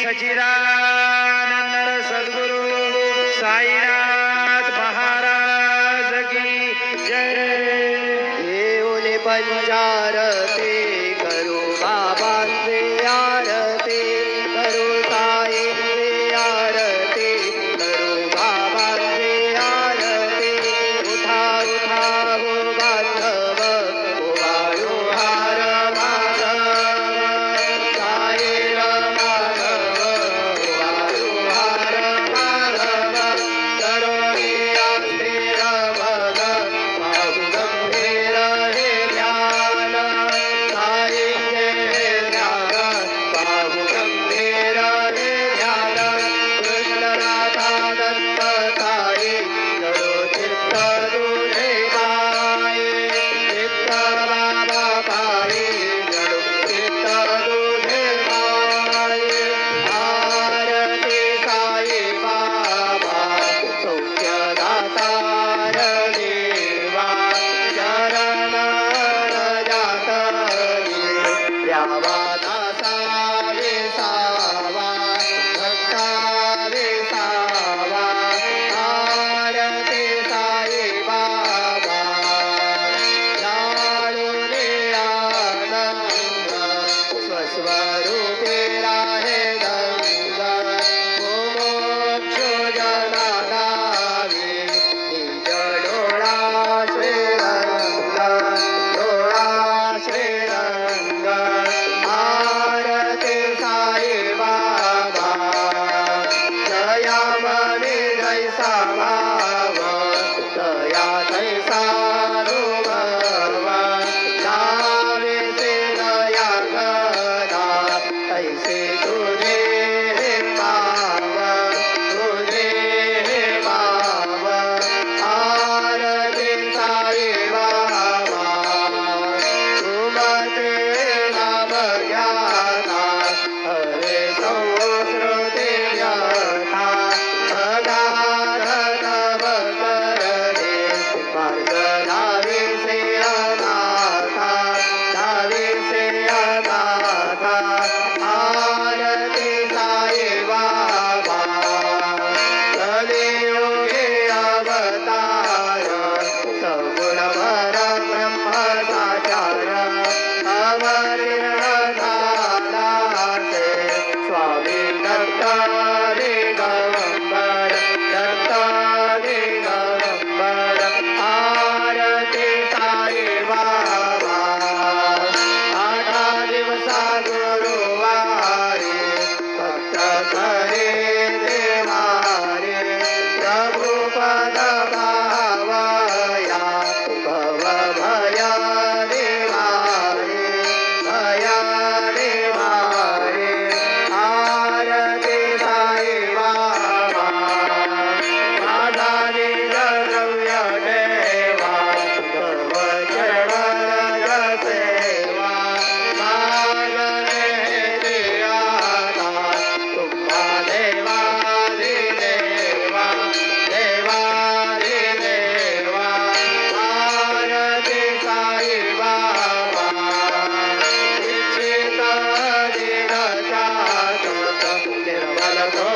सच्चिदानंद सद्गुरु साईनाथ महाराज की जय। येऊन पंचारती करू बाबांचे आरती, करू साईंचे आरती, करू बाबांचे आरती। उठा उठा हो बांधव, ओवाळू हार माधव, साईर माधव, ओवाळू हार माधव। तरुणी अस्थिर भग, पाहू गंभीर हे ध्यान, साईंचे हे ध्यान, पाहू गंभीर हे ध्यान। कृष्णनाथा दत्त साई, जडो चित्त तुझे माये, चित्त बाबा पायी, जडो चित्त तुझे माये। आरती साई बाबा, सौख्य दातार देवा, चरण जात द्यावा दासा विसावा, भक्ता विसावा। आरती साई बाबा, जाणून आनंद, स्वस्वरूपे राहे दंग। मोक्ष जना गावी, निज डोळा श्रीरंग, डोळा श्रीरंग। आरती साई बाबा, जया मने जैसा भाव, दया तैसा अनुभव। जावेसे दया करा, ऐसे तुझे हे पाव, तुझे हे पाव। आरती साई बाबा, तुमचे नाम घ्याता, हरे संस्कृती व्यथा। अगाध तव करणे, मार्ग लाविसे अनाथा, लाविसे अनाथा। आरती साई बाबा, कलियुगे अवतार, सगुण परब्रह्म साचार। अवतीर्ण झालासे, स्वामी दत्त दिगंबर, दत्त दिगंबर। आरती साई बाबा, 8 दिवसा गुरुवारी, भक्त करे देवारे। प्रभु पद भावया, भव भय निवारे, भय निवारे। आरती साई बाबा, माझा निज द्रव्य ठेवा, भव चरण सेवा। मागणे दियाता, तुम्हा देवादिदेवा, देवादिदेवा। आरती साई बाबा, इच्छित दिन जात, निर्मल तो